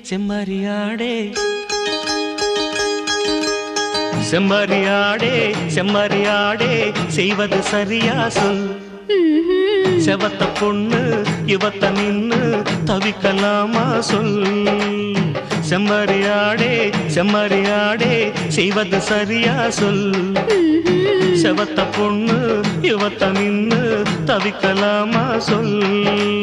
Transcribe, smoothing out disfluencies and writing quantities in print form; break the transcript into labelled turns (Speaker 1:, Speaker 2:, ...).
Speaker 1: செம்மறியாடே செம்மறியாடே செம்மறியாடே செய்வது சரியா சொல். செவத்த பொண்ணு இவத்த நின்னு தவிக்கலாமா சொல். செம்மறியாடே செம்மறியாடே செய்வது சரியா சொல். செவத்த பொண்ணு இவத்த நின்னு தவிக்கலாமா சொல்.